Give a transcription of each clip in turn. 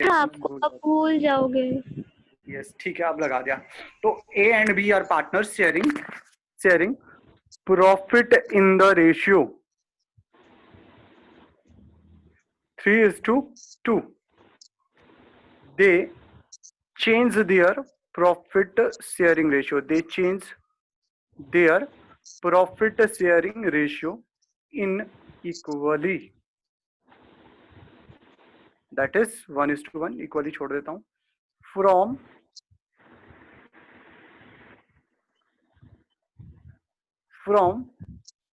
आपको आप भूल जाओगे। यस ठीक है, अब लगा दिया। तो A and B are partner sharing profit in the ratio 3:2. They change their profit sharing ratio. They change their profit sharing ratio inequally. That is 1:1. Equally छोड़ देता हूं. From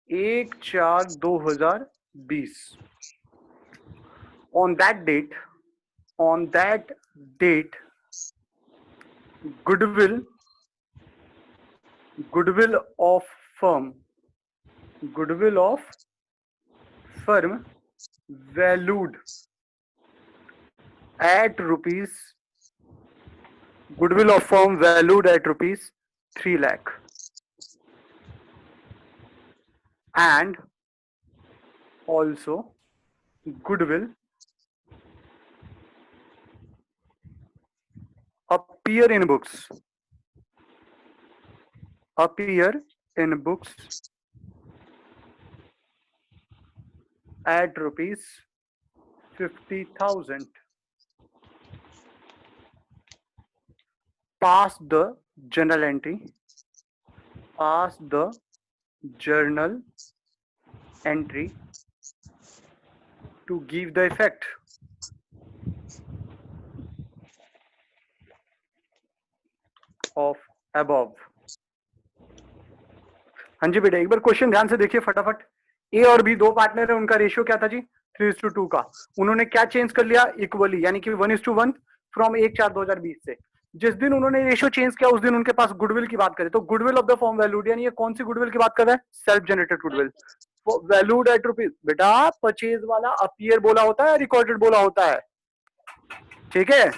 1/4/2020. On that date, goodwill of firm valued at rupees 3 lakh, and also goodwill appear in books at rupees 50,000. Pass the journal entry to give the effect of above. हाँ जी बेटा, एक बार question ध्यान से देखिए फटाफट। ए और बी दो partner है, उनका रेशियो क्या था जी? 3:2 का। उन्होंने क्या चेंज कर लिया? इक्वली, यानी कि 1:1 फ्रॉम 1/4/2020 से। जिस दिन उन्होंने रेशियो चेंज किया उस दिन उनके पास गुडविल की बात करें तो goodwill of the form valued, यानी ये कौन सी गुडविल की बात कर रहा है? Self generated goodwill valued at rupees. बेटा परचेज वाला अपीयर बोला होता है, रिकॉर्डेड बोला होता है, ठीक है?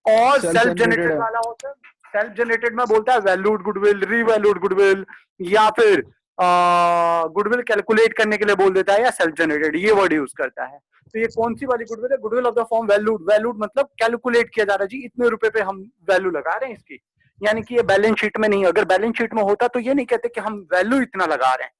और सेल्फ जनरेटेड वाला होता है, सेल्फ जनरेटेड में बोलता है वैल्यूड गुडविल, रीवैल्यूड गुडविल, या फिर गुडविल कैलकुलेट करने के लिए बोल देता है, या सेल्फ जनरेटेड, ये वर्ड यूज करता है। तो ये कौन सी वाली गुडविल है? Goodwill of the form valued. Valued मतलब कैलकुलेट किया जा रहा है जी, इतने रुपए पे हम वैल्यू लगा रहे हैं इसकी, यानी कि ये बैलेंस शीट में नहीं। अगर बैलेंस शीट में होता तो ये नहीं कहते कि हम वैल्यू इतना लगा रहे हैं।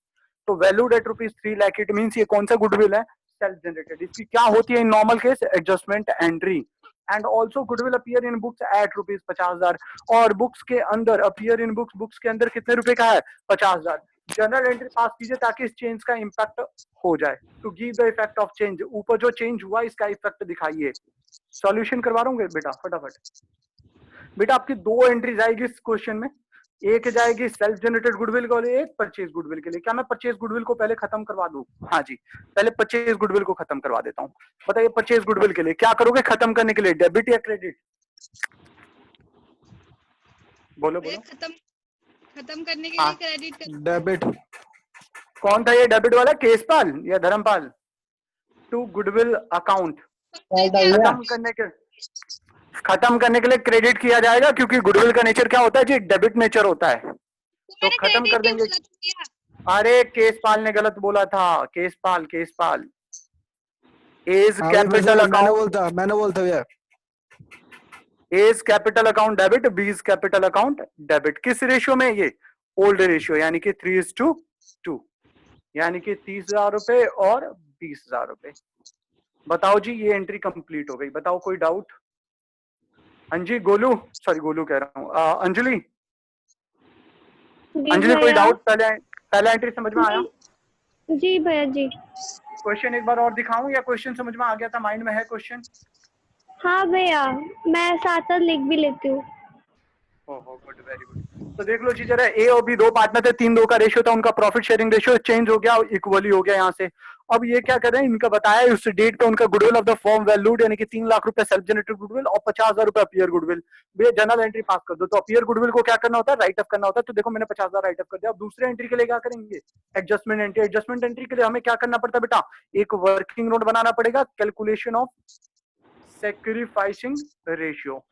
तो valued at rupees 3 lakh, it means ये कौन सा गुडविल है? Self generated. इसकी क्या होती है in normal case? Adjustment entry. And also goodwill appear in books at rupees 50,000, और बुक्स के अंदर अपीयर इन बुक्स के अंदर कितने रुपए का है? 50,000। जर्नल एंट्री पास कीजिए ताकि इस चेंज का इंपैक्ट हो जाए। To give the effect of change, ऊपर जो चेंज हुआ इसका इफेक्ट दिखाइए। सॉल्यूशन करवा रहा हूँ बेटा फटाफट। बेटा आपकी दो एंट्रीज आएगी इस क्वेश्चन में, एक जाएगी सेल्फ जनरेटेड गुडविल के लिए, एक परचेज गुडविल के लिए। क्या मैं परचेज गुडविल को पहले खत्म करवा दूं? हाँ जी, पहले परचेज गुडविल को खत्म करवा देता हूं। बताइए परचेज गुडविल के लिए क्या करोगे खत्म करने के लिए, डेबिट या क्रेडिट? बोलो बोलो। खत्म करने के लिए क्रेडिट। डेबिट। कौन था ये डेबिट वाला, केशपाल या धर्मपाल? टू गुडविल अकाउंट खत्म करने के लिए क्रेडिट किया जाएगा, क्योंकि गुडविल का नेचर क्या होता है जी? डेबिट नेचर होता है। तो खत्म कर देंगे। अरे केशपाल ने गलत बोला था, केशपाल एज कैपिटल अकाउंट, मैंने बोलता भैया, A's capital account debit, B's capital account debit. किस रेशियो में? ये ओल्ड रेशियो, यानी कि 3:2, यानी कि 30,000 रुपए और 20,000 रुपए। बताओ जी, ये एंट्री कंप्लीट हो गई। बताओ कोई डाउट? अंजी, गोलू, सॉरी गोलू कह रहा हूँ, अंजलि, कोई डाउट? पहले एंट्री समझ में आया? जी भैया जी। क्वेश्चन एक बार और दिखाऊं या क्वेश्चन समझ में आ गया था? माइंड में है क्वेश्चन? हाँ भैया, मैं साथ साथ लिख भी लेती हूँ। ओहो गुड, वेरी गुड। तो देख लो जी जरा, ए और बी दो पार्टनर थे, 3:2 का रेशियो था उनका, प्रॉफिट शेयरिंग रेशियो चेंज हो गया, इक्वली हो गया यहाँ से। अब ये क्या कर रहे हैं, इनका बताया उस डेट पे उनका goodwill of the form valued, यानी कि 3 लाख रुपए सेल्फ जनरेटेड गुडविल और 50,000 रुपए अपीयर गुडविल। भैया जनरल एंट्री पास कर दो। तो अपीयर गुडविल को क्या करना होता है? राइट अप करना होता है। तो देखो मैंने 50,000 राइट अप कर दिया। अब दूसरे एंट्री के लिए क्या करेंगे? Adjustment entry. एडजस्टमेंट एंट्री के लिए हमें क्या करना पड़ता है बेटा? एक वर्किंग नोट बनाना पड़ेगा, कैलकुलेशन ऑफ सैक्रिफाइसिंग रेशियो।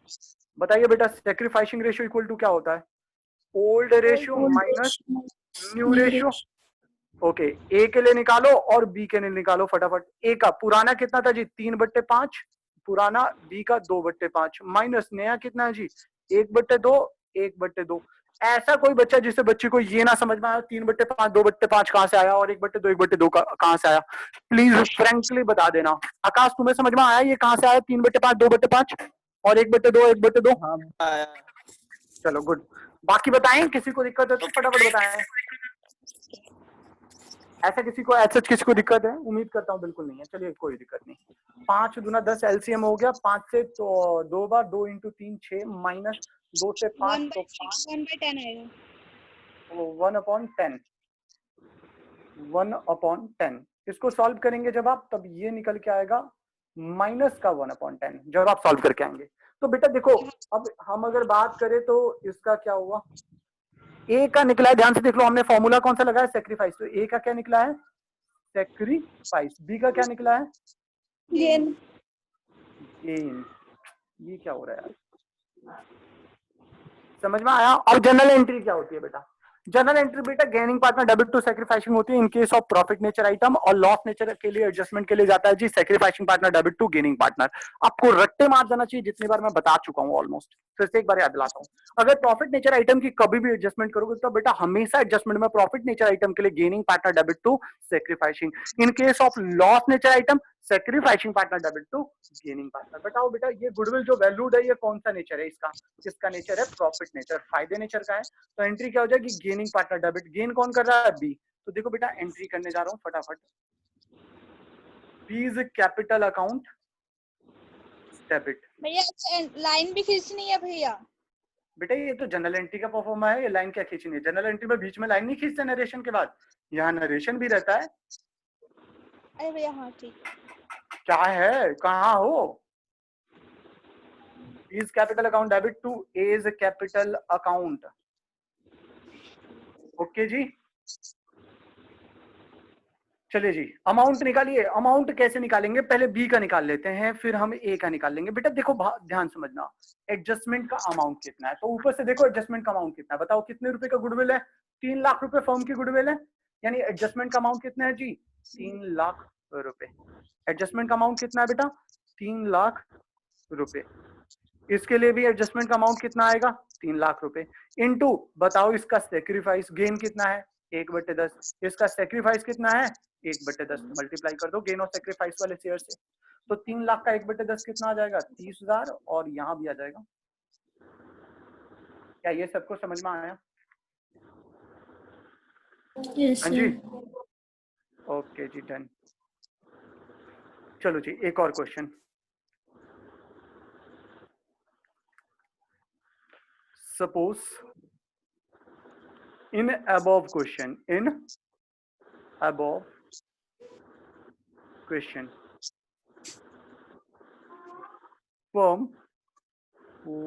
बताइए बेटा, सैक्रिफाइसिंग रेशियो इक्वल टू क्या होता है? Old ratio minus new ratio. Okay, A के लिए निकालो और बी के लिए निकालो फटाफट। ए का पुराना कितना था जी? 3/5, पुराना बी का 2/5 माइनस नया कितना है जी 1/2 1/2। ऐसा कोई बच्चा जिससे बच्चे को ये ना समझ में आया 3/5 2/5 कहां से आया और 1/2 1/2 कहां से आया, प्लीज फ्रेंकली बता देना। आकाश तुम्हें समझ में आया ये कहां से आया 3/5 2/5 और 1/2 1/2? हाँ आया। चलो गुड। बाकी बताएं, किसी को दिक्कत है तो फटाफट बताएं। ऐसा किसी को दिक्कत है? उम्मीद करता हूँ बिल्कुल नहीं है। चलिए कोई दिक्कत नहीं। 5 दूना 10 एलसीएम हो गया। 5 से तो 2 बार 2 × 3 6 माइनस 2 से 5 तो 1/10 आएगा। 1/10 1/10। इसको सॉल्व करेंगे जब आप, तब ये निकल के आएगा माइनस का 1/10 जब आप सॉल्व करके आएंगे। तो बेटा देखो, अब हम अगर बात करें तो इसका क्या हुआ, ए का निकला है, ध्यान से देख लो, हमने फॉर्मूला कौन सा लगाया सेक्रीफाइस, तो ए का क्या निकला है सेक्रीफाइस, बी का क्या निकला है गेन। गेन। ये क्या हो रहा है यार, समझ में आया? और जनरल एंट्री क्या होती है बेटा? जनरल एंट्री बेटा gaining partner debit to sacrificing होती है in case of profit nature item, और लॉस नेचर के लिए एडजस्टमेंट के लिए जाता है जी sacrificing partner debit to gaining partner. आपको रट्टे मार जाना चाहिए, जितनी बार मैं बता चुका हूं ऑलमोस्ट, फिर से एक बार याद दिलाता हूं। अगर प्रॉफिट नेचर आइटम की कभी भी एडजस्टमेंट करोगे तो बेटा हमेशा एडजस्टमेंट में प्रॉफिट नेचर आइटम के लिए gaining partner debit to sacrificing, in case of loss nature item sacrificing partner debit to gaining partner. बताओ बेटा ये गुडविल जो वैल्यूड है ये कौन सा नेचर है इसका? इसका नेचर है प्रॉफिट नेचर, फायदे नेचर का है। तो एंट्री क्या हो जाएगी गेनिंग पार्टनर डेबिट, गेन कौन कर रहा है बी। तो देखो बेटा एंट्री करने जा रहा हूं फटाफट, B's capital account debit. भैया लाइन भी खींचनी है भैया। बेटा ये तो जनरल एंट्री का परफॉर्मा है, ये लाइन क्या खींचनी है? जनरल एंट्री में बीच में लाइन नहीं खींचते नरेशन के बाद, यहाँ नरेशन भी रहता है। अरे भैया हाँ ठीक। क्या है, कहाँ हो? Is capital account debit to A's capital account. Okay जी, चलिए जी अमाउंट निकालिए। अमाउंट कैसे निकालेंगे? पहले बी का निकाल लेते हैं, फिर हम ए का निकाल लेंगे। बेटा देखो ध्यान समझना, एडजस्टमेंट का अमाउंट कितना है, तो ऊपर से देखो एडजस्टमेंट का अमाउंट कितना है, बताओ कितने रुपए का गुडविल है? 3 लाख रुपए फर्म की गुडविल है, यानी एडजस्टमेंट का अमाउंट कितना है जी 3 लाख रुपए। एडजस्टमेंट का अमाउंट कितना है बेटा 3 लाख रुपए। इसके लिए भी एडजस्टमेंट का अमाउंट कितना आएगा 3 लाख रुपए, इनटू बताओ इसका सेक्रीफाइस गेन कितना है 1/10, इसका सेक्रीफाइस कितना है 1/10, मल्टीप्लाई कर दो गेन और सेक्रीफाइस वाले शेयर से। तो 3 लाख का 1/10 कितना आ जाएगा 30,000, और यहां भी आ जाएगा। क्या ये सबको समझ में आया? हाँ जी, ओके जी डन। चलो जी एक और question. Suppose in above question, firm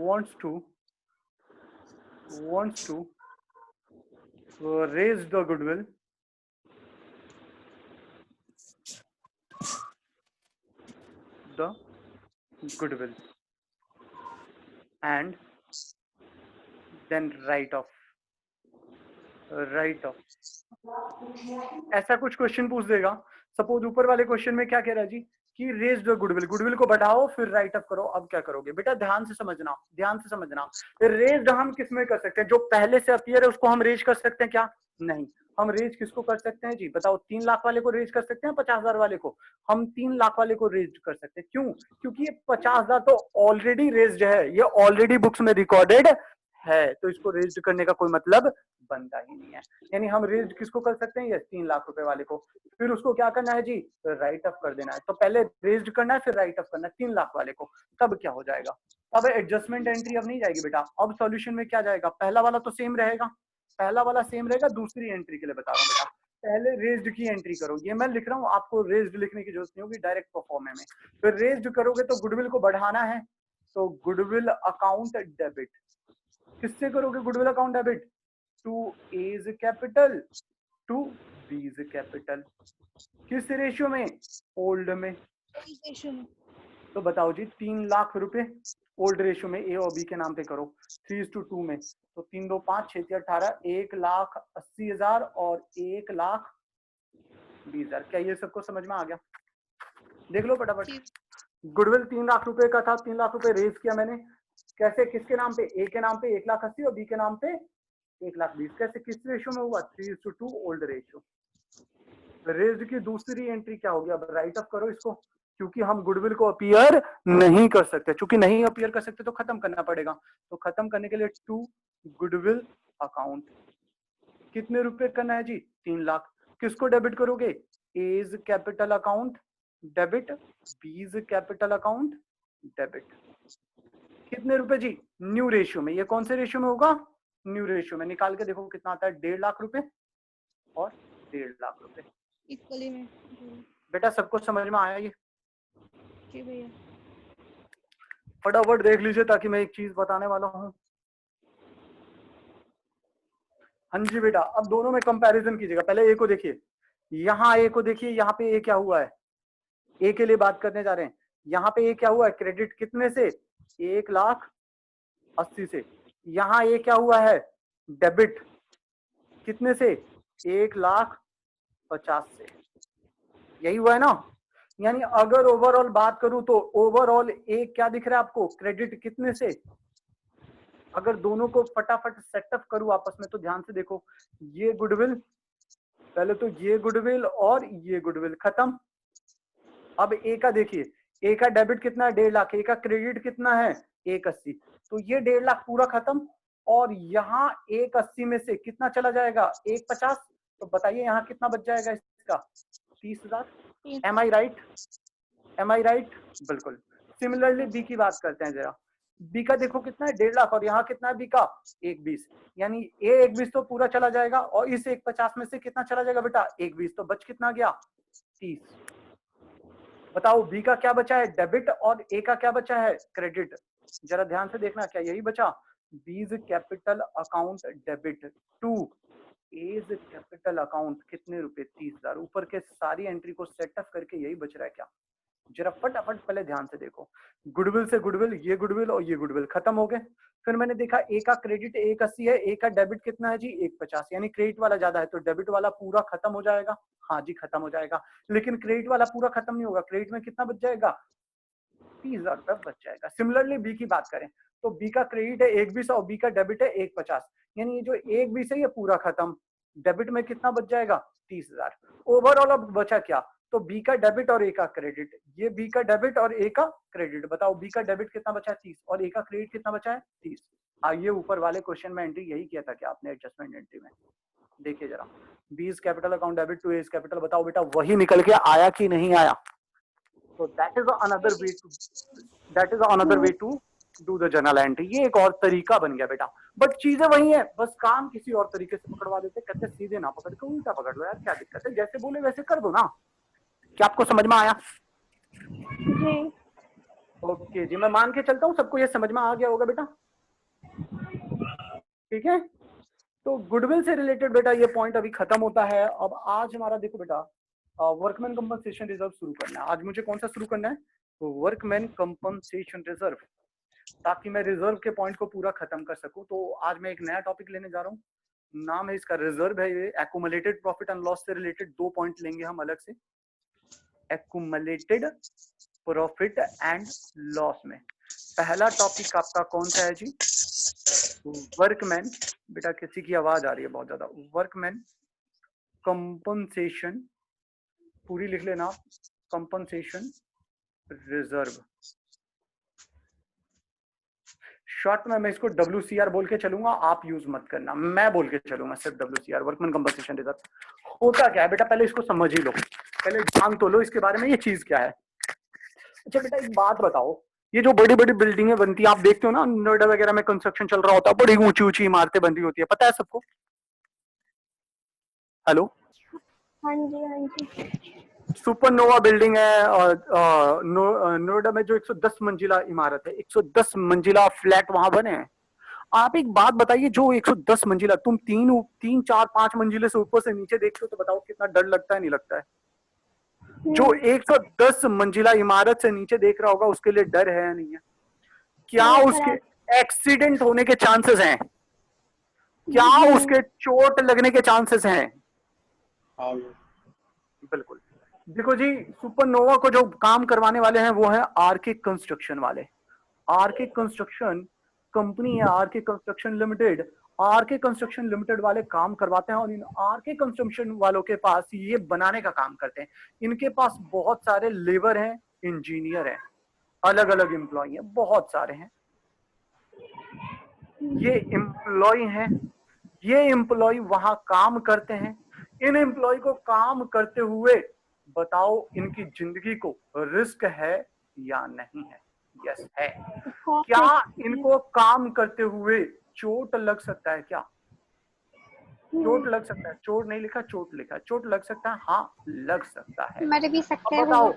wants to raise the goodwill and then write off। ऐसा कुछ क्वेश्चन पूछ देगा। सपोज ऊपर वाले क्वेश्चन में क्या कह रहा है जी कि रेज द गुडविल को बढ़ाओ फिर राइट अप करो। अब क्या करोगे बेटा, ध्यान से समझना। रेज हम किस में कर सकते हैं? जो पहले से अपीयर है उसको हम रेज कर सकते हैं क्या? नहीं। हम रेज किसको कर सकते हैं जी बताओ? 3 लाख वाले को रेज कर सकते हैं, 50,000 वाले को? हम 3 लाख वाले को रेज कर सकते हैं। क्यों? क्योंकि ये 50,000 तो ऑलरेडी रेज्ड है, ये ऑलरेडी बुक्स में रिकॉर्डेड है, तो इसको रेज्ड करने का कोई मतलब बनता ही नहीं है। यानी हम रेज्ड किसको कर सकते हैं? ये 3 लाख रुपए वाले को। फिर उसको क्या करना है जी? राइट अप कर देना है। तो पहले रेज्ड करना है फिर राइट अप करना है 3 लाख वाले को। तब क्या हो जाएगा? अब एडजस्टमेंट एंट्री अब नहीं जाएगी बेटा, अब सॉल्यूशन में क्या जाएगा? पहला वाला तो सेम रहेगा, दूसरी एंट्री के लिए बता रहा हूँ बेटा। पहले रेज्ड की एंट्री करो, ये मैं लिख रहा हूँ, आपको रेज्ड लिखने की जरूरत नहीं होगी, डायरेक्ट परफॉर्मे में। फिर रेज्ड करोगे तो गुडविल को बढ़ाना है, तो गुडविल अकाउंट डेबिट किससे करोगे? Goodwill account debit to A's capital to B's capital. किस रेशियो में? ओल्ड में। तो बताओ जी 3 लाख रुपए ओल्ड रेशियो में ए और बी के नाम पे करो 3:2 में, तो 3 2 5 6 3 18 1,80,000 और 1,20,000। क्या ये सबको समझ में आ गया? देख लो फटाफट। गुडविल 3 लाख रुपए का था, 3 लाख रुपए रेज किया मैंने। कैसे, किसके नाम पे? ए के नाम पे 1,80,000 और बी के नाम पे 1,20,000। कैसे, किस रेशियो में हुआ? 3:2 ओल्ड रेशियो। रेज की दूसरी एंट्री क्या होगी? अब राइट अप करो इसको, क्योंकि हम गुडविल को अपीयर नहीं कर सकते, क्योंकि नहीं अपीयर कर सकते तो खत्म करना पड़ेगा। तो खत्म करने के लिए टू गुडविल अकाउंट कितने रुपए करना है जी? 3 लाख। किसको डेबिट करोगे? A's capital account debit, B's capital account debit. कितने रुपए जी? न्यू रेशियो में। ये कौन से रेशियो में होगा? न्यू रेशियो में। निकाल के देखो कितना आता है, 1.5 लाख रुपए और 1.5 लाख रुपए। इक्वली में। बेटा सबको समझ में आया ये? जी भैया। फटाफट देख लीजिए ताकि मैं एक चीज बताने वाला हूं। हाँ जी बेटा, अब दोनों में कंपैरिजन कीजिएगा। पहले ए को देखिए, यहाँ ए को देखिए, यहाँ पे ए क्या हुआ है? ए के लिए बात करने जा रहे हैं। यहाँ पे ए क्या हुआ है? क्रेडिट कितने से? 1,80,000 से। यहाँ ए क्या हुआ है? डेबिट कितने से? 1,50,000 से। यही हुआ है ना? यानी अगर ओवरऑल बात करूं तो ओवरऑल ए क्या दिख रहा है आपको? क्रेडिट कितने से? अगर दोनों को फटाफट सेटअप करूं आपस में तो ध्यान से देखो, ये गुडविल, पहले तो ये गुडविल और ये गुडविल खत्म। अब ए का देखिए, ए का डेबिट कितना है? 1.5 लाख। ए का क्रेडिट कितना है? 1,80,000। तो ये 1.5 लाख पूरा खत्म। और यहाँ 1,80,000 में से कितना चला जाएगा? 1,50,000। तो बताइए यहाँ कितना बच जाएगा इसका? 30,000। एम आई राइट? एम आई राइट? बिल्कुल। सिमिलरली बी की बात करते हैं जरा। बी का देखो कितना है? 1.5 लाख। और यहाँ कितना है बी का? 1,20,000। यानी ए 1,20,000 तो पूरा चला जाएगा और इस 1,50,000 में से कितना चला जाएगा बेटा? 1,20,000। तो बच कितना गया? 30। बताओ बी का क्या बचा है? डेबिट। और ए का क्या बचा है? क्रेडिट। जरा ध्यान से देखना, क्या यही बचा? B's capital account debit to A's capital account कितने रुपए? 30,000। ऊपर के सारी एंट्री को सेटअप करके यही बच रहा है क्या? जरा फटाफट पहले ध्यान से देखो। गुडविल से गुडविल, ये गुडविल और ये गुडविल खत्म हो गए। फिर मैंने देखा ए का क्रेडिट 1,80,000 है, ए का डेबिट कितना है जी? 1,50,000। यानी क्रेडिट वाला ज्यादा है तो डेबिट वाला पूरा खत्म हो जाएगा। हाँ जी खत्म हो जाएगा। लेकिन क्रेडिट वाला पूरा खत्म नहीं होगा। क्रेडिट में कितना बच जाएगा? 30,000 रुपए बच जाएगा। सिमिलरली बी की बात करें तो बी का क्रेडिट है 1,20,000 और बी का डेबिट है 1,50,000। यानी ये जो 1,20,000 है ये पूरा खत्म। डेबिट में कितना बच जाएगा? 30,000। ओवरऑल अब बचा क्या? तो बी का डेबिट और ए का क्रेडिट। ये बी का डेबिट और ए का क्रेडिट। बताओ बी का डेबिट कितना बचा है? 30। और ए का क्रेडिट कितना बचा है? 30। आइए ऊपर वाले क्वेश्चन में एंट्री यही किया था क्या आपने एडजस्टमेंट एंट्री में? देखिए जरा, B's capital account debit to A's capital. बताओ बेटा वही निकल के आया कि नहीं आया? तो that is another way to do the journal entry. ये एक और तरीका बन गया बेटा, बट चीजें वही है, बस काम किसी और तरीके से पकड़वा देते। कहते सीधे ना पकड़ के उल्टा पकड़ लो यार, क्या दिक्कत है? जैसे बोले वैसे कर दो ना। क्या आपको समझ में आया? जी। ओके जी, मैं मान के चलता हूँ सबको ये समझ में आ गया होगा बेटा। ठीक है, तो गुडविल से रिलेटेड बेटा ये पॉइंट अभी खत्म होता है। अब आज हमारा देखो बेटा वर्कमैन कंपनसेशन रिजर्व शुरू करना है। आज मुझे कौन सा शुरू करना है? वर्कमैन कंपनसेशन रिजर्व, ताकि मैं रिजर्व के पॉइंट को पूरा खत्म कर सकूं। तो आज मैं एक नया टॉपिक लेने जा रहा हूँ, नाम है इसका रिजर्व है। ये एक्यूमुलेटेड प्रॉफिट एंड लॉस से रिलेटेड 2 पॉइंट लेंगे हम अलग से। एक्यूमुलेटेड प्रॉफिट एंड लॉस में पहला टॉपिक आपका कौन सा है जी? वर्कमैन। बेटा किसी की आवाज आ रही है बहुत ज्यादा। वर्कमैन कंपनसेशन, पूरी लिख लेना, कंपनसेशन रिजर्व। शॉर्ट में मैं इसको WCR बोल के चलूंगा, आप यूज मत करना, मैं बोल के चलूंगा सिर्फ WCR, वर्कमैन कंपनसेशन रिजर्व। होता क्या है बेटा, पहले इसको समझ ही लो, पहले जान तो लो इसके बारे में, ये चीज क्या है। अच्छा बेटा एक बात बताओ, ये जो बड़ी बड़ी बिल्डिंगें बनती है, आप देखते हो ना नोएडा वगैरह में कंस्ट्रक्शन चल रहा होता है, बड़ी ऊंची ऊंची इमारतें बन रही होती है, पता है सबको? हेलो? हाँ जी हाँ जी। सुपरनोवा बिल्डिंग है और नोएडा में जो 110 मंजिला इमारत है, 110 मंजिला फ्लैट वहां बने हैं। आप एक बात बताइए, जो 110 मंजिला, तुम 3 4 5 मंजिले से ऊपर से नीचे देखते हो तो बताओ कितना डर लगता है, नहीं लगता है? जो 110 मंजिला इमारत से नीचे देख रहा होगा उसके लिए डर है या नहीं है? क्या उसके एक्सीडेंट होने के चांसेस हैं? क्या उसके चोट लगने के चांसेस हैं? बिल्कुल। देखो जी, सुपरनोवा को जो काम करवाने वाले हैं वो है आरके कंस्ट्रक्शन वाले। आरके कंस्ट्रक्शन कंपनी है, RK construction limited. RK construction limited वाले काम करवाते हैं और इन आरके कंस्ट्रक्शन वालों के पास ये बनाने का काम करते हैं। इनके पास बहुत सारे लेबर हैं, इंजीनियर हैं, अलग अलग एम्प्लॉय हैं, बहुत सारे हैं। ये एम्प्लॉय हैं, ये एम्प्लॉय वहां काम करते हैं। इन एम्प्लॉय को काम करते हुए बताओ इनकी जिंदगी को रिस्क है या नहीं है? यस है। क्या इनको काम करते हुए चोट लग सकता है? क्या चोट लग सकता है? चोट नहीं लिखा, चोट लिखा। चोट लग सकता है? हाँ, लग सकता है। मर भी सकते अब हैं बताओ, वो।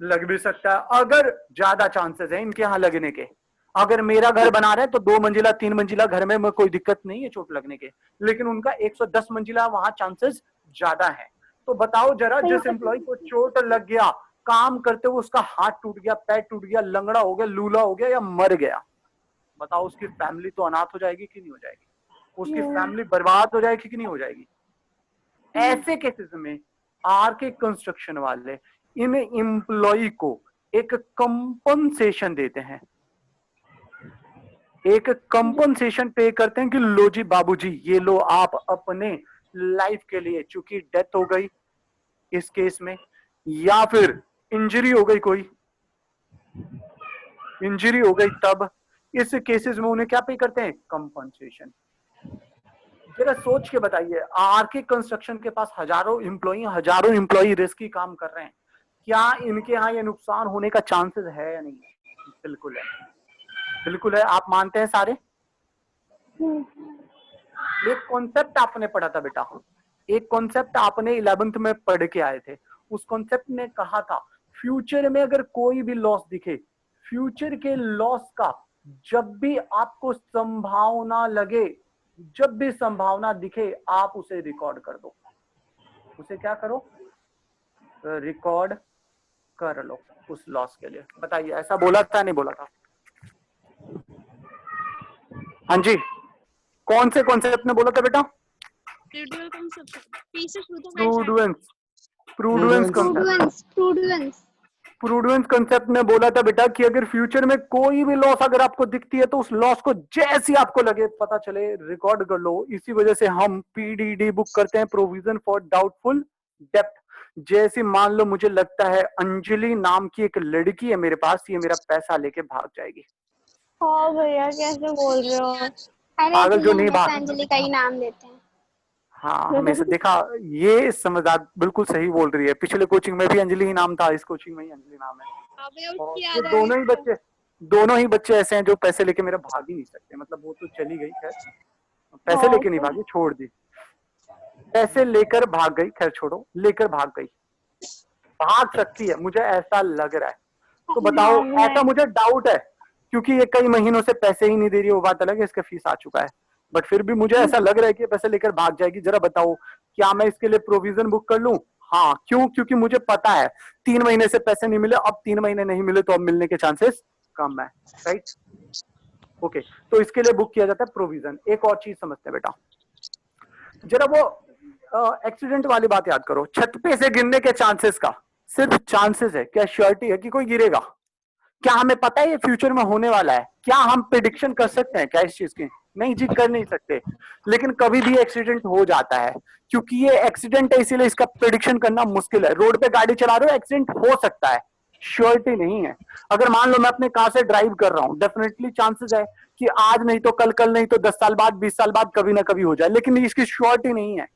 लग भी सकता है। अगर ज्यादा चांसेस है इनके यहाँ लगने के। अगर मेरा घर बना रहे हैं तो 2 मंजिला 3 मंजिला घर में कोई दिक्कत नहीं है चोट लगने के, लेकिन उनका 110 मंजिला वहां चांसेस ज्यादा है। तो बताओ जरा, जिस एम्प्लॉय को चोट लग गया काम करते हुए, उसका हाथ टूट गया, पैर टूट गया, लंगड़ा हो गया, लूला हो गया या मर गया, बताओ उसकी फैमिली तो अनाथ हो जाएगी कि नहीं हो जाएगी? उसकी फैमिली बर्बाद हो जाएगी कि नहीं हो जाएगी? ऐसे केसेस में आरके कंस्ट्रक्शन वाले इन एम्प्लॉय को एक कंपनसेशन देते हैं, एक कंपनसेशन पे करते हैं कि लो जी बाबूजी, ये लो आप अपने लाइफ के लिए, चूंकि डेथ हो गई इस केस में या फिर इंजरी हो गई, कोई इंजरी हो गई, तब इस केसेस में उन्हें क्या पे करते हैं? कंपनसेशन। जरा सोच के बताइए, आरके कंस्ट्रक्शन के पास हजारों एम्प्लॉई रिस्की काम कर रहे हैं, क्या इनके यहाँ ये नुकसान होने का चांसेस है या नहीं है? बिल्कुल है, बिल्कुल है। आप मानते हैं सारे? एक कॉन्सेप्ट आपने पढ़ा था बेटा, एक कॉन्सेप्ट आपने 11th में पढ़ के आए थे। उस कॉन्सेप्ट ने कहा था फ्यूचर में अगर कोई भी लॉस दिखे, फ्यूचर के लॉस का जब भी आपको संभावना लगे, जब भी संभावना दिखे, आप उसे रिकॉर्ड कर दो। उसे क्या करो? रिकॉर्ड कर लो उस लॉस के लिए। बताइए, ऐसा बोला था नहीं बोला था? हाँ जी, कौन से कॉन्सेप्ट ने बोला था बेटा? Individual concept. Pieces with the right side. Prudence, prudence concept. Prudence. Prudence concept ने बोला था बेटा कि अगर फ्यूचर में कोई भी लॉस अगर आपको दिखती है तो उस लॉस को जैसी आपको लगे पता चले रिकॉर्ड कर लो। इसी वजह से हम पीडीडी बुक करते हैं, प्रोविजन फॉर डाउटफुल डेप्थ। जैसे मान लो मुझे लगता है अंजलि नाम की एक लड़की है मेरे पास, ये मेरा पैसा लेके भाग जाएगी। हाँ भैया, कैसे बोल रहे हो? अरे पागल जो हम नहीं हमेशा भाग, अंजलि का ही नाम लेते हैं। हाँ हमेशा देखा, ये समझदार बिल्कुल सही बोल रही है। पिछले कोचिंग में भी अंजलि ही नाम था, इस कोचिंग में ही अंजलि नाम है। अबे और उसकी ये याद आ गई मुझे। दोनों ही बच्चे ऐसे हैं जो पैसे लेके मेरा भाग ही नहीं सकते। मतलब वो तो चली गई, खैर पैसे लेके नहीं भागी, छोड़ दी, पैसे लेकर भाग गई, खैर छोड़ो, लेकर भाग गई। भाग सकती है मुझे ऐसा लग रहा है। तो बताओ, ऐसा मुझे डाउट है क्योंकि ये कई महीनों से पैसे ही नहीं दे रही है, वो बात अलग है, इसका फीस आ चुका है, बट फिर भी मुझे ऐसा लग रहा है कि पैसे लेकर भाग जाएगी। जरा बताओ, क्या मैं इसके लिए प्रोविजन बुक कर लूं? हाँ, क्यों? क्योंकि मुझे पता है 3 महीने से पैसे नहीं मिले, अब 3 महीने नहीं मिले तो अब मिलने के चांसेस कम है, राइट? ओके, तो इसके लिए बुक किया जाता है प्रोविजन। एक और चीज समझते हैं बेटा, जरा वो एक्सीडेंट वाली बात याद करो। छत पे से गिरने के चांसेस का सिर्फ चांसेस है, क्या श्योरिटी है कि कोई गिरेगा? क्या हमें पता है ये फ्यूचर में होने वाला है? क्या हम प्रिडिक्शन कर सकते हैं क्या इस चीज की? नहीं जी, कर नहीं सकते। लेकिन कभी भी एक्सीडेंट हो जाता है, क्योंकि ये एक्सीडेंट है इसीलिए इसका प्रिडिक्शन करना मुश्किल है। रोड पे गाड़ी चला रहे हो, एक्सीडेंट हो सकता है, श्योरिटी नहीं है। अगर मान लो मैं अपने कार से ड्राइव कर रहा हूं, डेफिनेटली चांसेस है कि आज नहीं तो कल, कल नहीं तो 10 साल बाद, 20 साल बाद कभी ना कभी हो जाए, लेकिन इसकी श्योरिटी नहीं है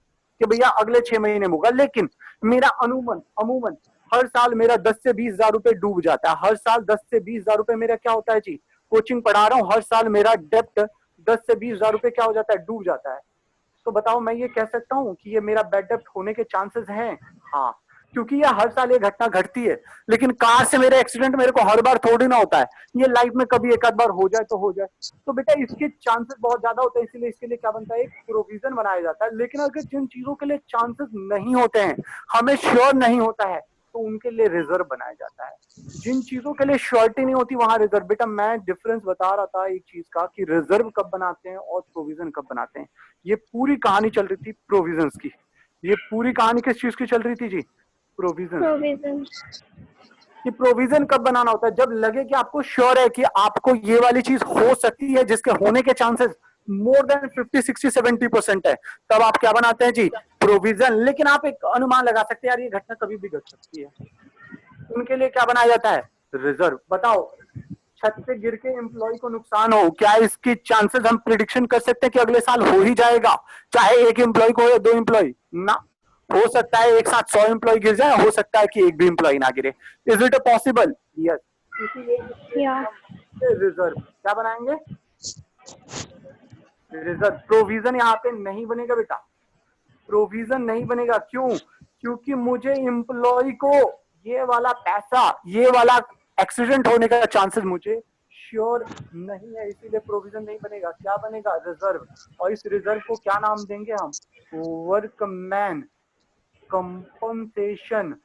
कि भैया अगले 6 महीने में होगा। लेकिन मेरा अनुमान अमूमन हर साल मेरा 10 से 20 हजार रुपए डूब जाता है। हर साल 10 से 20 हजार रुपए मेरा क्या होता है जी? कोचिंग पढ़ा रहा हूँ, हर साल मेरा डेप्ट 10 से 20 हजार रुपए क्या हो जाता है? डूब जाता है। तो बताओ, मैं ये कह सकता हूँ कि ये मेरा बैड डेप्ट होने के चांसेस हैं? हाँ, क्योंकि ये हर साल ये घटना घटती है। लेकिन कार से मेरा एक्सीडेंट मेरे को हर बार थोड़ी ना होता है, ये लाइफ में कभी एक आध बार हो जाए तो हो जाए। तो बेटा इसके चांसेस बहुत ज्यादा होते हैं, इसीलिए इसके लिए क्या बनता है? एक प्रोविजन बनाया जाता है। लेकिन अगर जिन चीजों के लिए चांसेस नहीं होते हैं, हमें श्योर नहीं होता है, तो उनके लिए रिजर्व बनाया जाता है। जिन चीजों के लिए श्योरिटी नहीं होती वहां रिजर्व। बेटा मैं डिफरेंस बता रहा था एक चीज का कि रिजर्व कब बनाते हैं और प्रोविजन कब बनाते हैं। ये पूरी कहानी चल रही थी प्रोविजंस की। ये पूरी कहानी किस चीज की चल रही थी जी? प्रोविजन। प्रोविजन। कि प्रोविजन कब बनाना होता है? जब लगे कि आपको श्योर है कि आपको ये वाली चीज हो सकती है, जिसके होने के चांसेस मोर देन 50, 60, 70% है, तब आप क्या बनाते हैं जी? प्रोविजन। लेकिन आप एक अनुमान लगा सकते हैं, यार ये घटना कभी भी घट सकती है, उनके लिए क्या बनाया जाता है? रिजर्व। बताओ, छत पे गिर के एम्प्लॉय को नुकसान हो, क्या इसकी चांसेस हम प्रिडिक्शन कर सकते हैं कि अगले साल हो ही जाएगा, चाहे एक एम्प्लॉय को या 2 एम्प्लॉय ना? हो सकता है एक साथ 100 एम्प्लॉय गिर जाए, हो सकता है कि एक भी एम्प्लॉय ना गिरे। Is it possible? यस। इसीलिए या रिजर्व क्या बनाएंगे? रिजर्व। प्रोविजन यहाँ पे नहीं बनेगा बेटा, प्रोविजन नहीं बनेगा। क्यों? क्योंकि मुझे एम्प्लॉय को ये वाला पैसा, ये वाला एक्सीडेंट होने का चांसेस मुझे श्योर नहीं है, इसीलिए प्रोविजन नहीं बनेगा। क्या बनेगा? रिजर्व। और इस रिजर्व को क्या नाम देंगे हम? Workman compensation.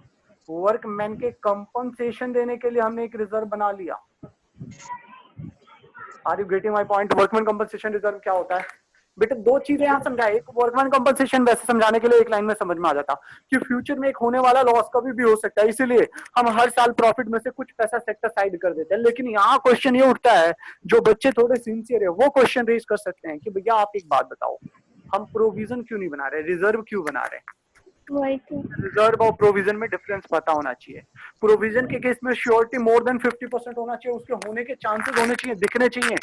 वर्कमैन के कंपनसेशन देने के लिए हमने एक रिजर्व बना लिया। Are you getting my point? Workman compensation reserve क्या होता है बेटा? दो चीजें यहाँ समझाए। एक वर्कमैन कंपनसेशन वैसे समझाने के लिए एक लाइन में समझ में आ जाता कि फ्यूचर में एक होने वाला लॉस कभी भी हो सकता है, इसीलिए हम हर साल प्रॉफिट में से कुछ पैसा सेट साइड कर देते हैं। लेकिन यहाँ क्वेश्चन ये उठता है, जो बच्चे थोड़े सिंसियर है वो क्वेश्चन रेज कर सकते हैं कि भैया आप एक बात बताओ, हम प्रोविजन क्यों नहीं बना रहे, रिजर्व क्यों बना रहे? वही तो। रिजर्व और प्रोविजन में डिफरेंस पता होना चाहिए। प्रोविजन के केस में श्योरिटी मोर देन 50% होना चाहिए, उसके होने के चांसेस होने चाहिए, दिखने चाहिए,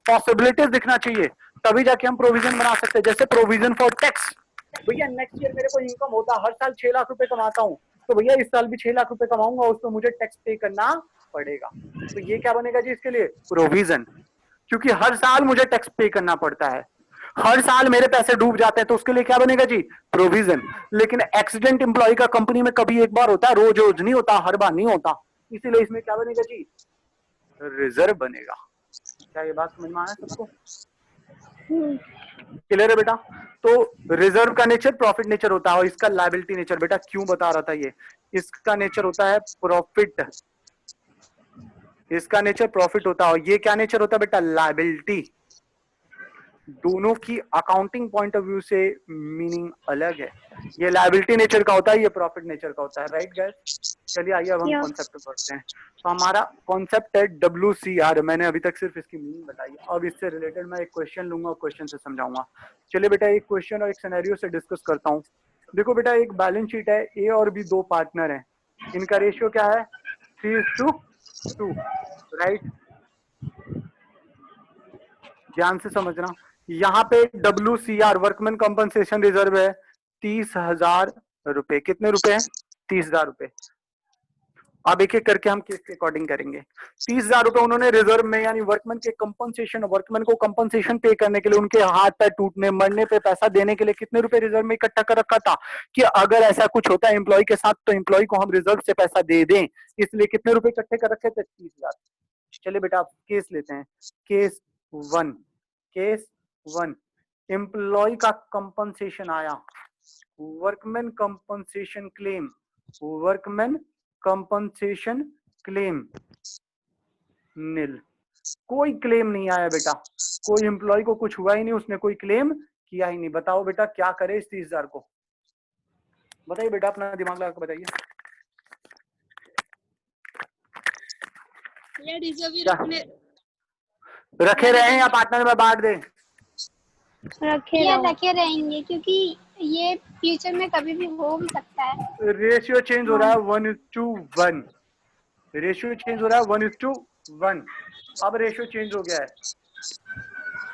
पॉसिबिलिटीज दिखना चाहिए, तभी जाके हम प्रोविजन बना सकते हैं। जैसे प्रोविजन फॉर टैक्स, भैया नेक्स्ट ईयर मेरे को इनकम होता, हर साल 6 लाख रुपए कमाता हूँ, तो भैया इस साल भी 6 लाख रुपए कमाऊंगा, उस पर मुझे टैक्स पे करना पड़ेगा। तो ये क्या बनेगा जी इसके लिए? प्रोविजन। क्योंकि हर साल मुझे टैक्स पे करना पड़ता है, हर साल मेरे पैसे डूब जाते हैं, तो उसके लिए क्या बनेगा जी? प्रोविजन। लेकिन एक्सीडेंट एम्प्लॉय का कंपनी में कभी एक बार होता है, रोज रोज नहीं होता, हर बार नहीं होता, इसीलिए इसमें क्या बनेगा जी? रिजर्व बनेगा। क्या ये बात समझ में आया सबको? क्लियर है बेटा? तो रिजर्व का नेचर प्रॉफिट नेचर होता है, और इसका लायबिलिटी नेचर। बेटा क्यों बता रहा था ये? इसका नेचर होता है प्रॉफिट, इसका नेचर प्रॉफिट होता है, और ये क्या नेचर होता है बेटा? लायबिलिटी। दोनों की अकाउंटिंग पॉइंट ऑफ व्यू से मीनिंग अलग है। ये लायबिलिटी नेचर का होता है, ये प्रॉफिट नेचर का होता है। Right guys? चलिए आइए अब हम या कॉन्सेप्ट पे बढ़ते हैं। तो हमारा कॉन्सेप्ट है WCR। मैंने अभी तक सिर्फ इसकी मीनिंग बताई, अब इससे रिलेटेड मैं एक क्वेश्चन लूंगा और क्वेश्चन से समझाऊंगा। चलिए बेटा एक क्वेश्चन और एक सिनेरियो से डिस्कस करता हूँ। देखो बेटा, एक बैलेंस शीट है, ए और बी दो पार्टनर हैं, इनका रेशियो क्या है? 3:2। राइट? ध्यान से समझना। यहाँ पे WCR वर्कमैन कंपनसेशन रिजर्व है 30,000 रुपए। कितने रुपए हैं? 30,000 रुपए। अब एक एक करके हम केस के अकॉर्डिंग करेंगे। 30,000 रुपए उन्होंने रिजर्व में, यानी वर्कमैन के कंपनसेशन, वर्कमैन को कंपनसेशन पे करने के लिए, उनके हाथ पैर टूटने मरने पे पैसा देने के लिए कितने रुपए रिजर्व में इकट्ठा कर रखा था कि अगर ऐसा कुछ होता है एम्प्लॉय के साथ तो एम्प्लॉय को हम रिजर्व से पैसा दे दें, इसलिए कितने रुपए इकट्ठे कर रखे थे? 30,000। चलिए बेटा आप केस लेते हैं। केस 1। केस 1, एम्प्लॉय का कंपनसेशन आया, workman compensation claim, workman compensation claim nil. कोई क्लेम नहीं आया बेटा, कोई एम्प्लॉय को कुछ हुआ ही नहीं, उसने कोई क्लेम किया ही नहीं। बताओ बेटा क्या करे इस 30,000 को? बताइए बेटा, अपना दिमाग लगा के बताइए। या रिजर्व ही क्या रखने रखे रहे या पार्टनर में बांट दे? रखे ये रहो। रखे रहेंगे क्योंकि ये फ्यूचर में कभी भी हो भी सकता है। रेशियो चेंज हो रहा है 1:1। रेशियो चेंज हो रहा है 1:1। अब रेशियो चेंज हो गया है।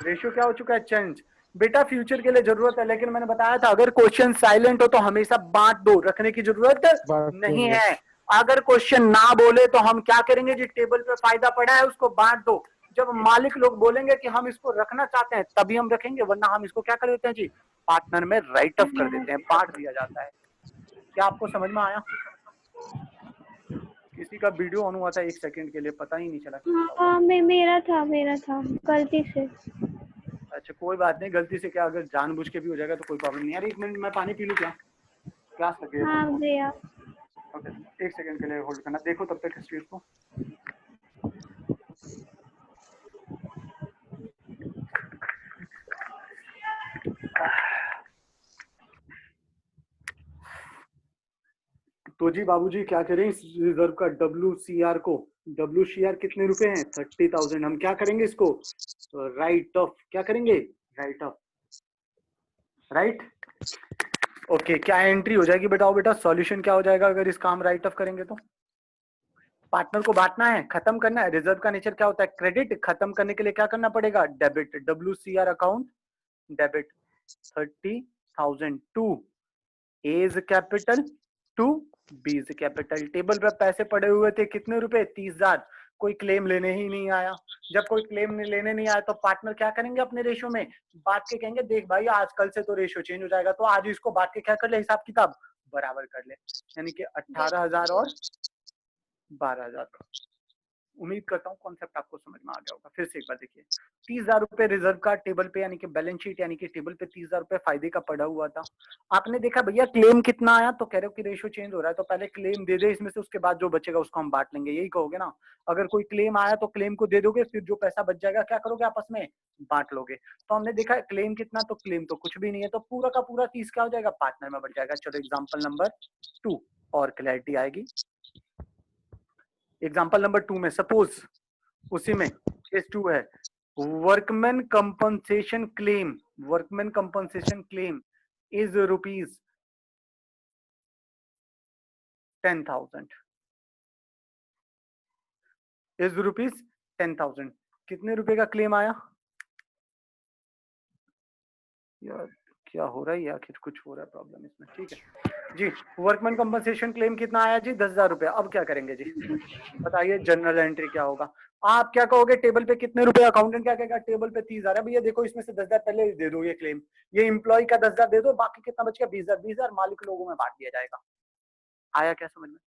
रेशियो क्या हो चुका है? चेंज। बेटा फ्यूचर के लिए जरूरत है, लेकिन मैंने बताया था अगर क्वेश्चन साइलेंट हो तो हमेशा बांट दो, रखने की जरूरत नहीं है। अगर क्वेश्चन ना बोले तो हम क्या करेंगे जी? टेबल पे फायदा पड़ा है उसको बांट दो। जब मालिक लोग बोलेंगे कि हम इसको रखना चाहते हैं तभी हम रखेंगे, वरना हम इसको क्या कर देते हैं जी? पार्टनर में राइट ऑफ कर देते हैं, बांट दिया जाता है। क्या आपको समझ में आया? किसी का वीडियो ऑन हुआ था 1 सेकंड के लिए, पता ही नहीं चला किसका हुआ। हाँ मेरा था गलती से। अच्छा कोई बात नहीं, गलती से क्या, अगर जानबूझ के भी हो जाएगा तो कोई प्रॉब्लम नहीं। यार 1 मिनट मैं पानी पी लूं क्या? प्यास लगी है। हाँ भैया। ओके 1 सेकंड के लिए होल्ड करना, देखो तब तक इस चीज को। तो जी बाबूजी क्या करें इस रिजर्व का WCR को, WCR कितने रुपए हैं 30,000, हम क्या करेंगे इसको राइट ऑफ, क्या करेंगे राइट ऑफ, राइट। ओके क्या एंट्री हो जाएगी बताओ बेटा, सॉल्यूशन क्या हो जाएगा अगर इसका हम राइट ऑफ करेंगे तो? पार्टनर को बांटना है, खत्म करना है, रिजर्व का नेचर क्या होता है क्रेडिट, खत्म करने के लिए क्या करना पड़ेगा debit, WCR account debit 30,000 to A's capital to B's capital. Table पे पैसे पड़े हुए थे कितने रुपए 30,000, कोई क्लेम लेने ही नहीं आया। जब कोई क्लेम लेने नहीं आया तो पार्टनर क्या करेंगे अपने रेशियो में बांट के कहेंगे देख भाई आज कल से तो रेशियो चेंज हो जाएगा, तो आज इसको बांट के क्या कर ले हिसाब किताब बराबर कर ले, यानी कि 18,000 और 12,000। उम्मीद करता हूँ कॉन्सेप्ट आपको समझ में आ गया होगा। फिर से एक बार देखिए 30,000 रुपए रिजर्व का टेबल पे यानी कि बैलेंस शीट यानी कि टेबल पे 30,000 रुपए फायदे का पड़ा हुआ था। आपने देखा भैया क्लेम कितना आया तो कह रहे हो कि रेशियो चेंज हो रहा है तो पहले क्लेम दे दे इसमें से, उसके बाद जो बचेगा उसको हम बांट लेंगे, यही कहोगे ना। अगर कोई क्लेम आया तो क्लेम को दे दोगे, फिर जो पैसा बच जाएगा क्या करोगे आपस में बांट लोगे। तो हमने देखा क्लेम कितना, तो क्लेम तो कुछ भी नहीं है, तो पूरा का पूरा 30 क्या हो जाएगा पार्टनर में बढ़ जाएगा। चलो एग्जाम्पल नंबर 2 और क्लैरिटी आएगी। एग्जाम्पल नंबर 2 में सपोज उसी में केस 2 है workman compensation claim, workman compensation claim is rupees 10,000, is rupees 10,000। कितने रुपए का क्लेम आया यार, क्या हो रहा है या आखिर कुछ हो रहा है प्रॉब्लम इसमें, ठीक है जी। वर्कमैन कंपनसेशन क्लेम कितना आया जी 10,000 रुपए। अब क्या करेंगे जी बताइए, जनरल एंट्री क्या होगा, आप क्या कहोगे टेबल पे कितने रुपए, अकाउंटेंट क्या कहेगा टेबल पे 30,000 है भैया, देखो इसमें से 10,000 पहले दे दो ये क्लेम, ये एम्प्लॉय का 10,000 दे दो, बाकी कितना बच गया 20,000, 20,000 मालिक लोगों में बांट दिया जाएगा। आया क्या समझ में?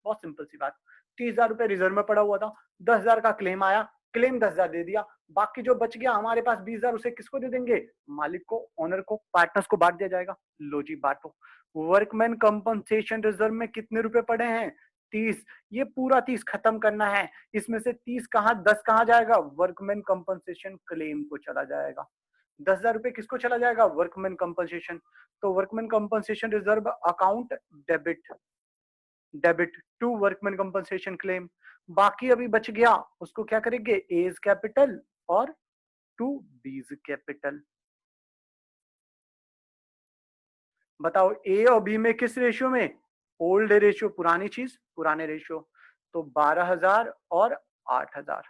बहुत सिंपल सी बात। 30,000 रुपए रिजर्व में पड़ा हुआ था, 10,000 का क्लेम आया, क्लेम 10,000 दे दिया, बाकी जो बच गया हमारे पास 20,000 उसे किसको दे देंगे मालिक को, ओनर को, पार्टनर्स को बांट दिया जाएगा। लो जी बांटो। वर्कमैन कंपनसेशन रिजर्व में कितने रुपए पड़े हैं 30, ये पूरा 30 खत्म करना है, इसमें से 30 कहाँ 10 कहाँ जाएगा वर्कमैन कंपनसेशन क्लेम को चला जाएगा। 10,000 रुपए किसको चला जाएगा वर्कमैन कंपनसेशन, तो workman compensation reserve account debit, debit to workman compensation claim. बाकी अभी बच गया उसको क्या करेंगे एज कैपिटल और टू बीज कैपिटल। बताओ ए और बी में किस रेशियो में, ओल्ड रेशियो पुरानी चीज पुराने रेशियो, तो 12,000 और 8,000।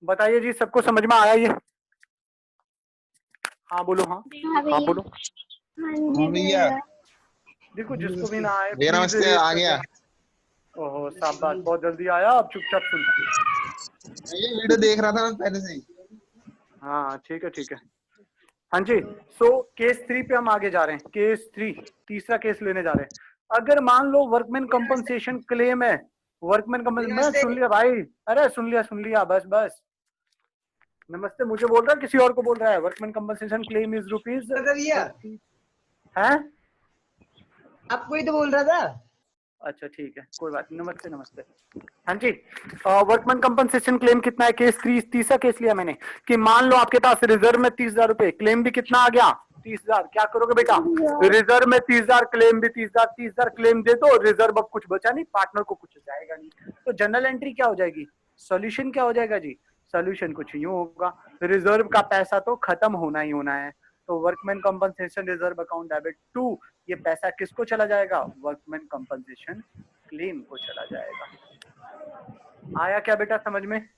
बताइए जी सबको समझ में आया ये? हाँ बोलो, हाँ हाँ बोलो। हाँ जी भैया। देखो जिसको भी ना आए भैया नमस्ते, आ गया। ओहो शाबाश बहुत जल्दी आया, अब चुपचाप सुन। ये वीडियो देख रहा था मैं पहले से ही। हाँ ठीक है ठीक है। हाँ जी सो केस 3 पे हम आगे जा रहे हैं। केस 3 तीसरा केस लेने जा रहे हैं। अगर मान लो वर्कमैन कंपनसेशन क्लेम है, वर्कमैन कंपनसेशन, मैं सुन लिया भाई, अरे सुन लिया बस बस। नमस्ते मुझे बोल रहा है किसी और को बोल रहा है? Workman compensation claim is rupees है, आपको ही तो बोल रहा था। अच्छा ठीक है कोई बात नहीं, नमस्ते नमस्ते। हाँ जी वर्कमैन कंपनसेशन क्लेम कितना है केस 3, तीसरा केस लिया मैंने कि मान लो आपके पास रिजर्व में 30,000 रुपए, क्लेम भी कितना आ गया 30,000, क्या करोगे बेटा रिजर्व में 30,000 क्लेम भी 30,000, 30,000 क्लेम दे दो, रिजर्व अब कुछ बचा नहीं, पार्टनर को कुछ जाएगा नहीं, तो जनरल एंट्री क्या हो जाएगी, सोल्यूशन क्या हो जाएगा जी, सोल्यूशन कुछ यूं होगा रिजर्व का पैसा तो खत्म होना ही होना है, तो workman compensation reserve account debit to ये पैसा किसको चला जाएगा वर्कमैन कंपनसेशन क्लेम को चला जाएगा। आया क्या बेटा समझ में,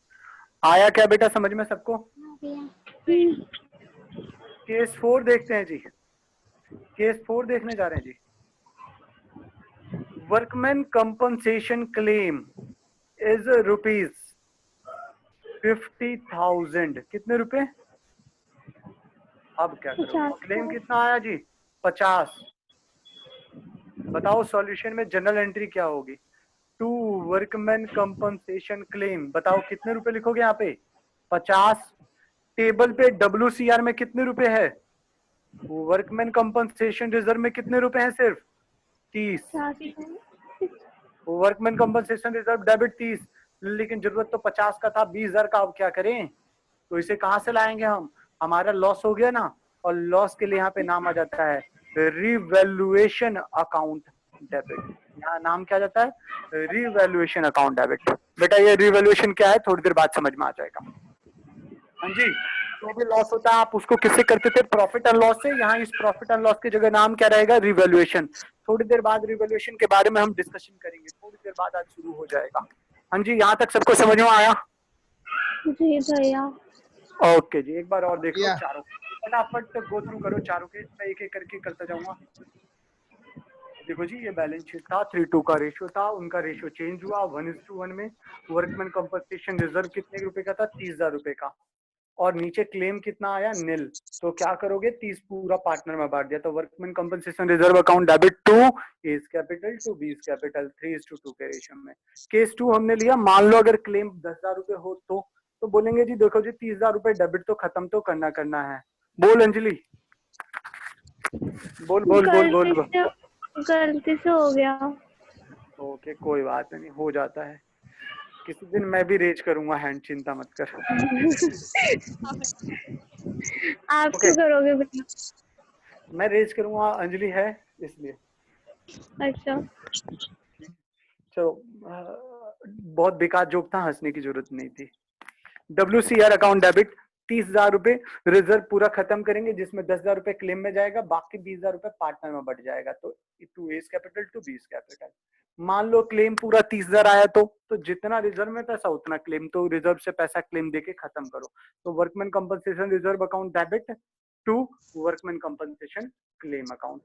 आया क्या बेटा समझ में सबको? केस 4 देखते हैं जी, केस 4 देखने जा रहे हैं जी। Workman compensation claim is rupees 50,000, कितने रुपए, अब क्या करो क्लेम कितना आया जी 50, बताओ सॉल्यूशन में जनरल एंट्री क्या होगी, टू वर्कमैन कंपनसेशन क्लेम, बताओ कितने रुपए लिखोगे यहाँ पे 50, टेबल पे WCR में कितने रुपए है, वर्कमैन कंपनसेशन रिजर्व में कितने रुपए हैं सिर्फ 30, वर्कमैन कंपनसेशन रिजर्व डेबिट 30, लेकिन जरूरत तो 50 का था 20,000 का, अब क्या करें, तो इसे कहां से लाएंगे हम, हमारा लॉस हो गया ना, और लॉस के लिए यहाँ पे नाम आ जाता है रिवैल्यूएशन अकाउंट, डेबिट। यहाँ नाम क्या जाता है, रिवैल्यूएशन अकाउंट डेबिट। बेटा ये रिवैल्यूएशन क्या है थोड़ी देर बाद समझ में आ जाएगा। हाँ जी, जो भी लॉस होता है आप उसको किससे करते थे, प्रॉफिट एंड लॉस से। यहाँ इस प्रॉफिट एंड लॉस की जगह नाम क्या रहेगा, रिवैल्यूएशन। थोड़ी देर बाद रिवैल्यूएशन के बारे में हम डिस्कशन करेंगे, थोड़ी देर बाद आज शुरू हो जाएगा। हाँ जी, यहाँ तक सबको समझ में आया? जी भैया। ओके जी, एक बार और देख लो या। चारों, फटाफट गो थ्रू करो चारों के, मैं एक एक करके करता जाऊंगा। देखो जी, ये बैलेंस शीट था, 3:2 का रेशियो था, उनका रेशियो चेंज हुआ 1:1 में। वर्कमैन कंपनसेशन रिजर्व कितने रुपए का था, 30,000 रुपए का, और नीचे क्लेम कितना आया, निल। तो क्या करोगे, 30 पूरा पार्टनर में बांट दिया। तो workman compensation reserve account debit to A's capital to B's capital 3:2 के रेशियो में। केस 2 हमने लिया, मान लो अगर क्लेम 10,000 रुपए हो तो बोलेंगे जी देखो जी 30,000 रुपए डेबिट तो खत्म तो करना है। बोल अंजलि, बोल बोल बोल बोल, बोल। गलती से हो गया। ओके कोई बात नहीं, हो जाता है, किसी दिन मैं भी रेज करूंगा हैंड, चिंता मत कर। आप Okay. क्यों करोगे भैया? मैं रेज करूंगा, अंजलि है इसलिए। अच्छा चलो बहुत बेकार जोक था, हंसने की जरूरत नहीं थी। WCR अकाउंट डेबिट 30,000 रुपए, रिजर्व पूरा खत्म करेंगे जिसमें 10,000 रुपए क्लेम में जाएगा, बाकी 20,000 रुपए पार्टनर में बढ़ जाएगा। तो to A's capital to B's capital. मान लो क्लेम पूरा 30,000 आया तो जितना रिजर्व में पैसा उतना क्लेम, तो रिजर्व से पैसा क्लेम देके खत्म करो। तो workman compensation reserve account debit to workman compensation claim account.